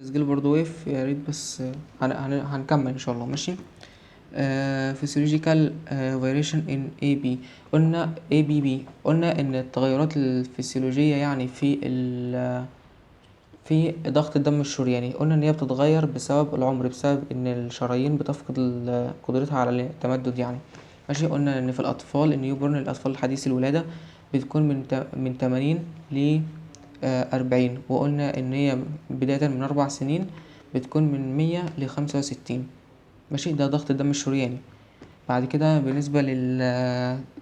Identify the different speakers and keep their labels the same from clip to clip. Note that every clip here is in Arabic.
Speaker 1: التسجيل برضو وقف يا ريت بس هنكمل ان شاء الله ماشي. physiological variation in AB. قلنا ABB، قلنا ان التغيرات الفسيولوجية يعني في ضغط الدم الشرياني، قلنا ان هي بتتغير بسبب العمر، بسبب ان الشرايين بتفقد قدرتها على التمدد يعني ماشي. قلنا ان في الاطفال النيوبورن، الاطفال الحديث الولادة، بتكون من 80 ل 40، وقلنا ان هي بداية من 4 سنين بتكون من 100 ل65 ماشي. ده ضغط الدم الشرياني. بعد كده بالنسبة لل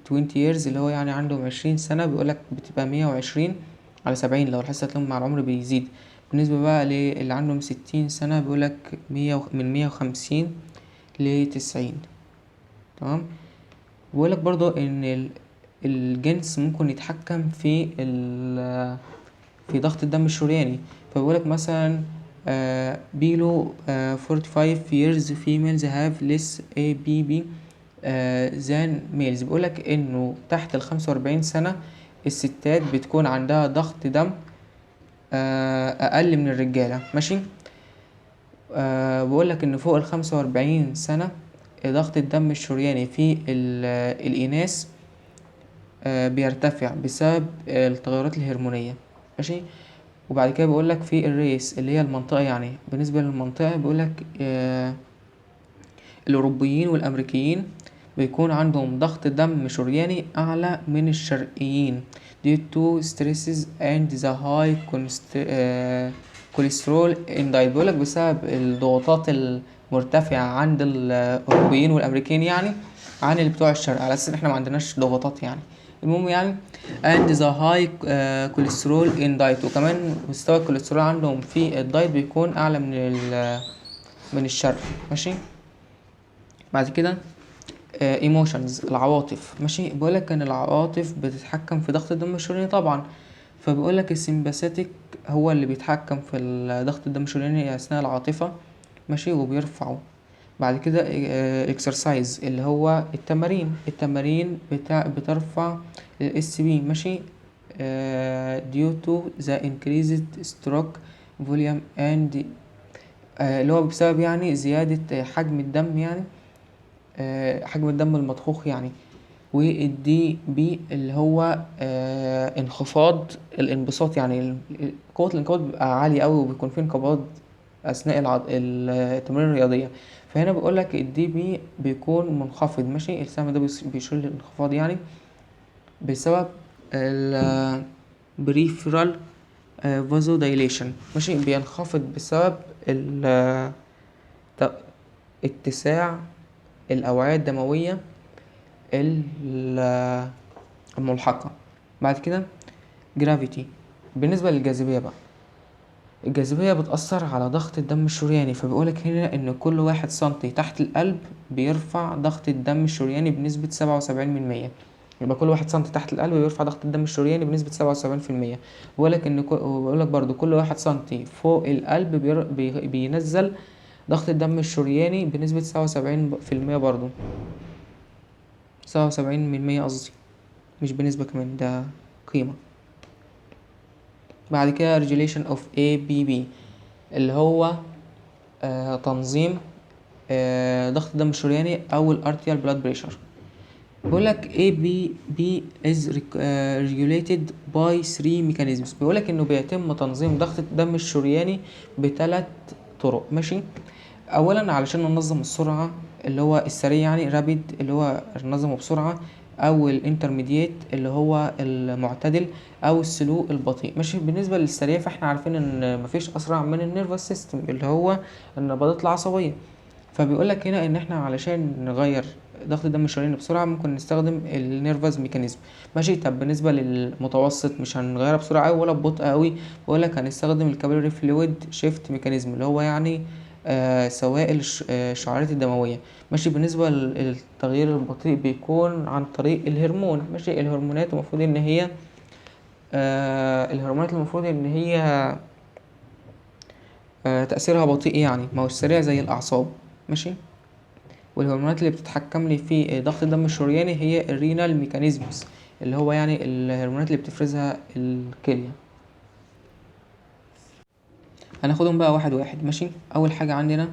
Speaker 1: 20 years اللي هو يعني عندهم 20 سنة، بيقولك بتبقى 120/70 لو لاحظت لهم مع العمر بيزيد. بالنسبة بقى للي عندهم 60 سنة، بيقولك من 150 ل90. تمام. بيقولك برضو ان الجنس ممكن يتحكم في ضغط الدم الشرياني. فبيقولك مثلا below 45 years females have less ABB than males. بيقولك انه تحت ال45 سنة الستات بتكون عندها ضغط دم اقل من الرجالة ماشي. بيقولك ان فوق ال45 سنة ضغط الدم الشرياني في الإناث بيرتفع بسبب التغيرات الهرمونية ماشي. وبعد كده بيقولك في الريس اللي هي المنطقة، يعني بالنسبة للمنطقة بيقولك الأوروبيين والأمريكيين بيكون عندهم ضغط دم شرياني أعلى من الشرقيين due to stresses and the high cholesterol in diet. بيقولك بسبب الضغوطات المرتفعة عند الأوروبيين والأمريكيين يعني عن اللي بتوع الشرق، على أساس إن احنا ما عندناش ضغوطات يعني. المهم يعني and the high cholesterol in diet، وكمان مستوى الكوليسترول عندهم في الدايت بيكون أعلى من الشرق ماشي. بعد كده ايموشنز العواطف ماشي. بيقولك ان العواطف بتتحكم في ضغط الدم الشرياني طبعا. فبيقولك السمباثيك هو اللي بيتحكم في ضغط الدم الشرياني اثناء العاطفة ماشي، وبيرفعه. بعد كده اكسرسايز اللي هو التمارين بترفع الاس بي ماشي. due to the increased stroke volume and اللي هو بسبب يعني زيادة حجم الدم يعني حجم الدم المضخوخ يعني. والدي بي اللي هو انخفاض الانبساط، يعني قوة الانقباض بيبقى عالي قوي، وبيكون فيه انقباض اثناء التمارين الرياضية. فهنا بيقولك الدي بي بيكون منخفض ماشي. السهم ده بيشير للانخفاض يعني بسبب ال peripheral vasodilation ماشي. بينخفض بسبب اتساع الأوعية الدموية الملحقة. بعد كده جرافيتي. بالنسبة للجاذبية بقى، الجاذبية بتأثر على ضغط الدم الشرياني. فبيقولك هنا ان كل 1 سنتي تحت القلب بيرفع ضغط الدم الشرياني بنسبة 77%. يبقى كل 1 سنتي تحت القلب بيرفع ضغط الدم الشرياني بنسبة 77%. بيقولك بيقولك برضو كل 1 سنتي فوق القلب بينزل ضغط الدم الشرياني بنسبة 77% برضو. 77% قصدي، مش بنسبة كمان، ده قيمة. بعد كده regulation of ABB اللي هو تنظيم ضغط الدم الشرياني أو ال arterial blood pressure. بيقولك ABB is regulated by 3 mechanisms. بيقولك إنه بيتم تنظيم ضغط الدم الشرياني ب3 طرق ماشي. أولا علشان ننظم السرعة اللي هو السريع يعني رابيد اللي هو ننظمه بسرعة، او الانترميديت اللي هو المعتدل، او السلو البطيء ماشي. بالنسبه للسريع فاحنا عارفين ان مفيش اسرع من النيرفس سيستم اللي هو النبضات العصبيه. فبيقولك هنا ان احنا علشان نغير ضغط الدم الشرايين بسرعه ممكن نستخدم النيرفز ميكانيزم ماشي. طب بالنسبه للمتوسط مش هنغيرها بسرعه قوي ولا ببطء قوي، بيقولك هنستخدم الكابيلاري فلويد شيفت ميكانيزم اللي هو يعني سوائل الشعيرات الدمويه ماشي. بالنسبة للتغيير البطيء بيكون عن طريق الهرمون ماشي. الهرمونات المفروض ان هي تأثيرها بطيء يعني، ما هو سريع زي الأعصاب ماشي. والهرمونات اللي بتتحكم لي في ضغط الدم الشرياني هي الرينال ميكانيزمز اللي هو يعني الهرمونات اللي بتفرزها الكلية. هناخدهم بقى واحد واحد. ماشي. اول حاجه عندنا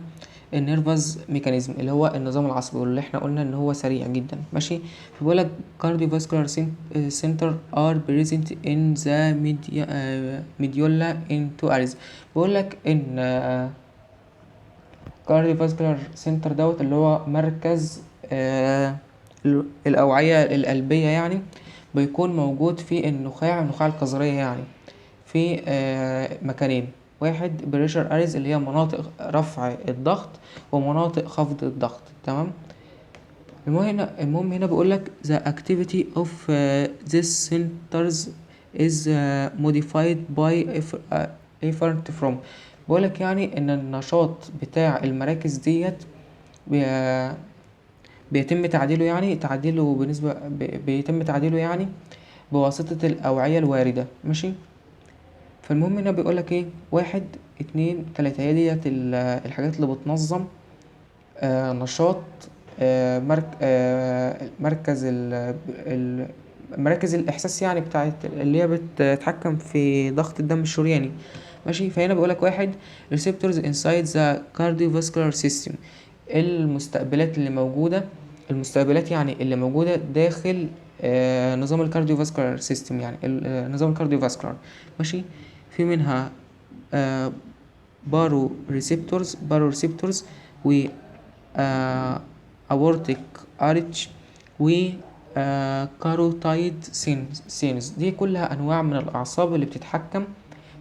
Speaker 1: النيرفز ميكانيزم اللي هو النظام العصبي، واللي احنا قلنا ان هو سريع جدا. ماشي. فبيقول لك cardiovascular center are present in the medulla in two areas. بيقول لك ان cardiovascular center دوت اللي هو مركز الأوعية القلبية يعني، بيكون موجود في النخاع القذرية يعني، في مكانين. واحد بريشر اريز اللي هي مناطق رفع الضغط ومناطق خفض الضغط. تمام. المهم هنا بيقول لك the activity of these centers is modified by effort from. بيقول لك يعني ان النشاط بتاع المراكز ديت بيتم تعديله يعني بيتم تعديله يعني بواسطة الأوعية الواردة. ماشي. فالمهم هنا بيقولك ايه، واحد اتنين تلاتة، هي ديت الحاجات اللي بتنظم نشاط مركز مراكز الإحساس يعني بتاعت اللي هي بتتحكم في ضغط الدم الشرياني. ماشي. فهنا بيقولك واحد receptors inside the cardiovascular system، المستقبلات يعني اللي موجودة داخل نظام الكارديوفاسكولار سيستم يعني نظام الكارديوفاسكولار. ماشي. في منها بارو ريسبتورز و اورتيك اريتش و كاروتايد سينز. دي كلها انواع من الاعصاب اللي بتتحكم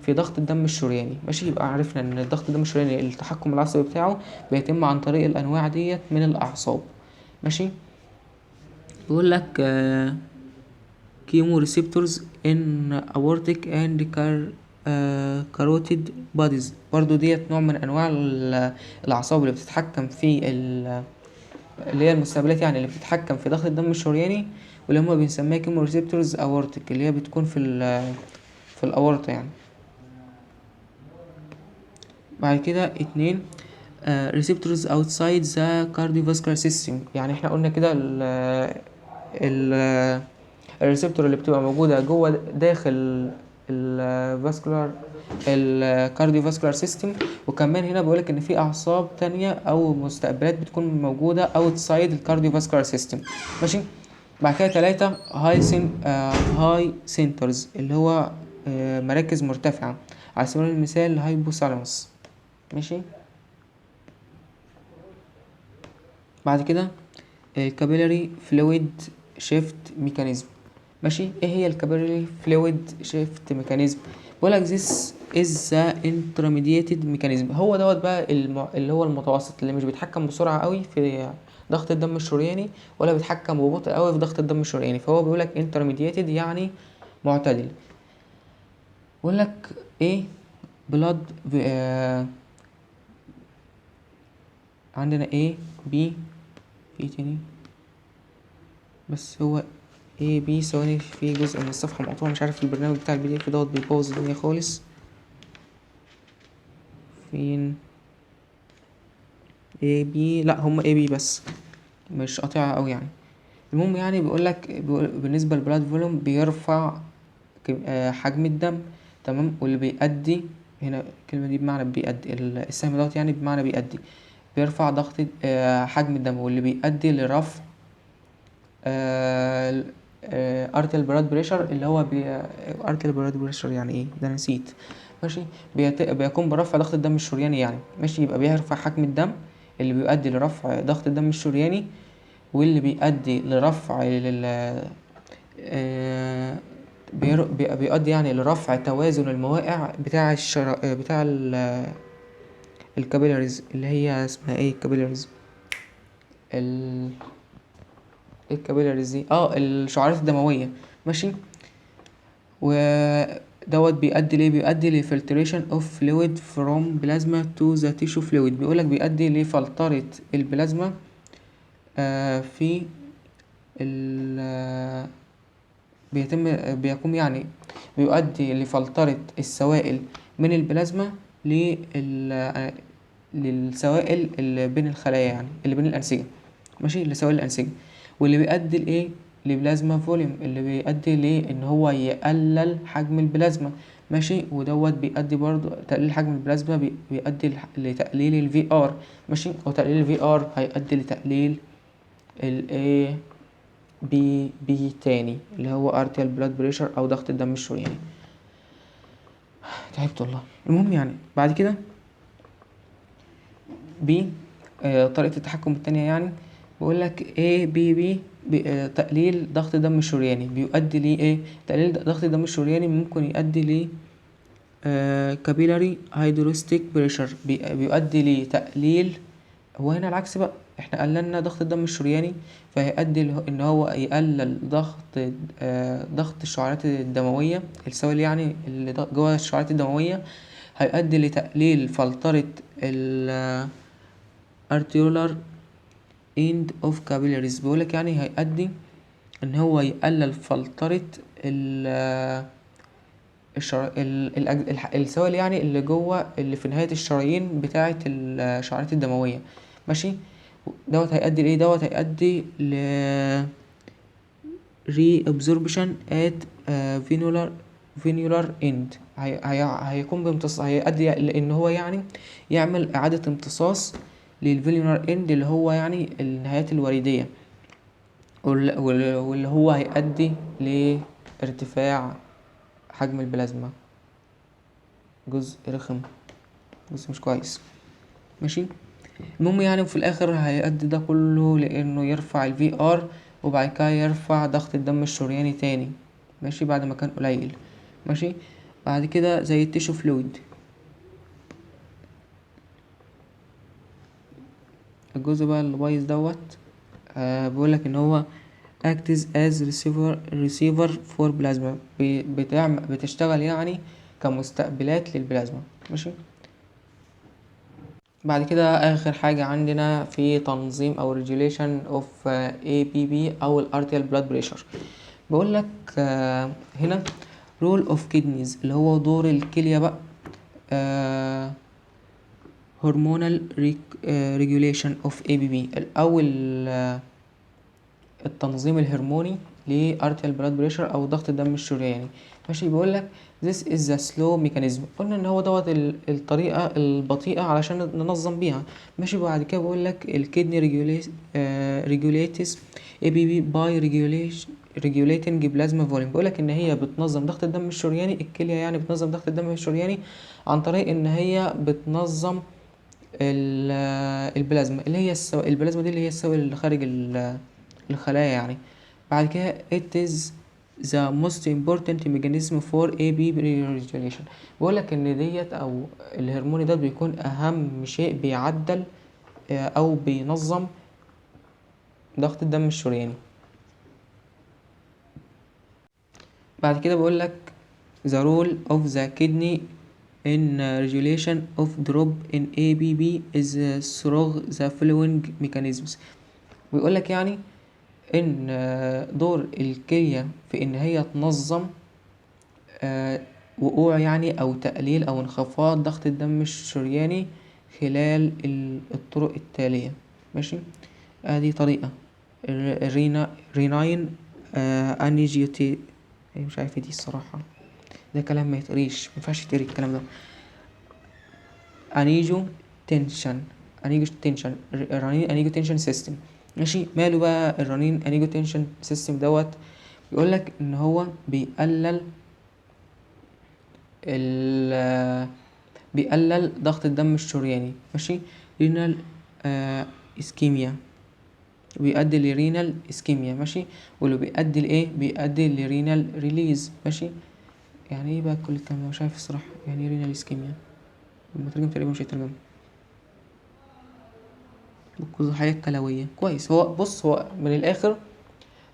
Speaker 1: في ضغط الدم الشرياني. ماشي. يبقى عرفنا ان ضغط الدم الشرياني التحكم العصبي بتاعه بيتم عن طريق الانواع ديت من الاعصاب. ماشي. بيقول لك كيمو ريسبتورز ان اورتيك اند كاروتيد بوديز. برضو ديت نوع من انواع الاعصاب اللي بتتحكم في اللي هي المستقبلات يعني اللي بتتحكم في ضغط الدم الشرياني، واللي هما بنسميها كيمو ريسبتورز اورتيك، اللي هي بتكون في الاورطة يعني. بعد كده اتنين receptors outside the cardiovascular system. يعني احنا قلنا كده الريسبتور اللي بتبقى موجودة جوه داخل الفاسكولار الكارديوفاسكولار سيستم، وكمان هنا بقولك ان في اعصاب تانية او مستقبلات بتكون موجودة اوتسايد الكارديوفاسكولار سيستم. ماشي. بعد كده تلاتة هاي سنترز اللي هو مراكز مرتفعة، على سبيل المثال الهايبوثالاموس. ماشي. بعد كده الكابيلاري فلويد شيفت ميكانيزم. ماشي. ايه هي الكابيلاري فلويد شيفت ميكانيزم؟ بقولك this is the intermediated mechanism. هو دوت بقى اللي هو المتوسط، اللي مش بيتحكم بسرعة قوي في ضغط الدم الشرياني ولا بيتحكم ببطء قوي في ضغط الدم الشرياني. فهو بيقولك intermediated يعني معتدل. بيقولك ايه blood عندنا A B في تاني، بس هو A B ثواني، في جزء من الصفحة مقطوع، مش عارف البرنامج بتاع الPDF دوت بيبوظ الدنيا خالص. فين A B؟ لا هم A B بس مش قاطعة أوي يعني. المهم يعني بيقولك بالنسبة للبلاد فولوم بيرفع حجم الدم. تمام. واللي بيأدي هنا الكلمة دي بمعنى بيأدي، السهم دوت يعني بمعنى بيأدي، بيرفع ضغط حجم الدم، واللي بيؤدي لرفع ارتل براد بريشر. اللي هو ارتل براد بريشر يعني ايه ده، نسيت. ماشي. بيقوم برفع ضغط الدم الشرياني يعني. ماشي. يبقى بيرفع حجم الدم اللي بيؤدي لرفع ضغط الدم الشرياني، واللي بيؤدي لرفع بيؤدي يعني لرفع توازن المواقع بتاع بتاع الكابيلاريز، اللي هي اسمها ايه الكابيلاريز ايه الكابيلاريز دي، الشعيرات الدموية. ماشي. ودوت بيؤدي لفلتريشن اوف فلويد فروم بلازما تو ذا تيشو فلويد. بيقولك بيؤدي لفلترة البلازما في بيقوم يعني بيؤدي لفلترة السوائل من البلازما للسوائل اللي بين الخلايا يعني اللي بين الأنسجة. ماشي. لسوائل الأنسجة. واللي بيؤدي لإيه؟ لبلازما فوليوم، اللي بيؤدي لإن هو يقلل حجم البلازما ماشي. ودوت بيؤدي برضو تقليل حجم البلازما بيؤدي لتقليل الفي ار، ماشي. وتقليل الفي ار هيؤدي لتقليل ال بي تاني اللي هو ارتيال بلاد بريشر او ضغط الدم الشرياني. تعبت والله. المهم يعني بعد كده بي طريقة التحكم التانية يعني بيقول لك تقليل ضغط الدم الشرياني بيؤدي ليه ايه؟ تقليل ضغط الدم الشرياني ممكن يؤدي ليه كابيلاري هيدروستيك بريشر، بيؤدي لتقليل. هو هنا العكس بقى، احنا قللنا ضغط الدم الشرياني فهيؤدي ان هو يقلل ضغط الشعيرات الدموية السوائل يعني اللي جوه الشعيرات الدموية، هيؤدي لتقليل فلترة ال arteriolar end of capillaries. بيقولك يعني هيؤدي ان هو يقلل فلترة السوائل يعني اللي جوه اللي في نهاية الشرايين بتاعة الشعيرات الدموية، ماشي. دوت هيؤدي لايه؟ دوت هيؤدي ل reabsorption at venular end. هيقوم بامتصاص، هيؤدي لان هو يعني يعمل اعادة امتصاص للفينولار اند اللي هو يعني النهايات الوريدية، واللي هو هيؤدي لارتفاع حجم البلازما. جزء رخم، جزء مش كويس، ماشي. المهم يعني في الاخر هيؤدي ده كله لانه يرفع الفي ار، وبعد كده يرفع ضغط الدم الشرياني تاني، ماشي، بعد ما كان قليل، ماشي. بعد كده زي التيشو فلويد، الجزء بقى اللي بايظ دوت بيقولك ان هو acts as receiver for plasma، بتشتغل يعني كمستقبلات للبلازما، ماشي. بعد كده اخر حاجة عندنا في تنظيم او regulation of ABP او ال arterial blood pressure. بقول لك هنا role of kidneys اللي هو دور الكلية بقى، hormonal regulation of ABP او التنظيم الهرموني ل arterial blood pressure او ضغط الدم الشرياني، ماشي. بيقول لك this is the slow mechanism، قلنا ان هو دوت الطريقة البطيئة علشان ننظم بيها، ماشي. بعد كده بيقول لك الكدني regulates ABP by regulating plasma volume. بيقول لك ان هي بتنظم ضغط الدم الشرياني، الكلية يعني بتنظم ضغط الدم الشرياني عن طريق ان هي بتنظم البلازما اللي هي البلازما دي اللي هي السوائل اللي خارج الخلايا يعني. بعد كده it is the most important mechanism for AB regulation. بيقولك ان ديت او الهرمون ده بيكون اهم شيء بيعدل او بينظم ضغط الدم الشرياني. بعد كده بيقولك the role of the kidney in regulation of drop in ABP is through the following mechanisms. بيقولك يعني ان دور الكلية في ان هي تنظم وقوع يعني او تقليل او انخفاض ضغط الدم الشرياني خلال الطرق التالية، ماشي. ادي طريقة ريناين انيجيوتي، مش عارف دي الصراحة، ده كلام ما يتقريش، مينفعش يتقري الكلام ده. انيجو تنشن رنين انيجو تنشن سيستم، ماشي. ماله بقى الرنين انيجو تنشن سيستم دوت؟ بيقولك ان هو بيقلل ضغط الدم الشرياني، ماشي. رينال اسكيميا، بيؤدي لرينال اسكيميا، ماشي. واللي بيؤدي لايه؟ بيؤدي لرينال ريليز، ماشي. يعني ايه بقى كل الكلام ده؟ مش عارف الصراحه يعني ايه رينال اسكيميا، المترجم تقريبا مش هيترجم. القزحية الكلوية، كويس. هو بص، هو من الاخر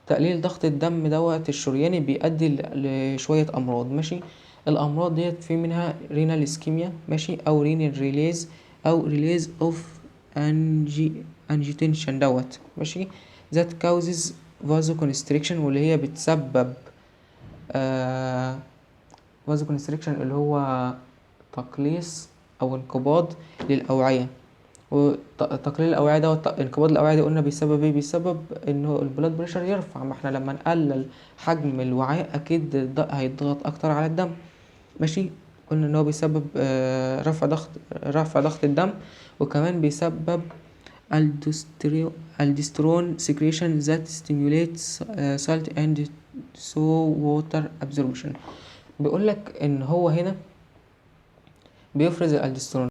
Speaker 1: تقليل ضغط الدم دوت الشرياني بيؤدي لشوية امراض، ماشي. الامراض ديت في منها رينال اسكيميا، ماشي، او رينال ريليز، او ريليز اوف انجيتنشن دوت، ماشي. ذات كاوزز فازو كونستريكشن، واللي هي بتسبب فازو كونستريكشن اللي هو تقليص او انقباض للاوعية. وتقليل الاوعيه ده انقباض الاوعيه ده قلنا بيسبب ايه؟ بيسبب انه البلاد بريشر يرفع، ما احنا لما نقلل حجم الوعاء اكيد هيضغط اكتر على الدم، ماشي. قلنا ان هو بيسبب رفع ضغط الدم، وكمان بيسبب aldosterone secretion that stimulates salt and so water absorption. بيقولك ان هو هنا بيفرز الالدوستيرون.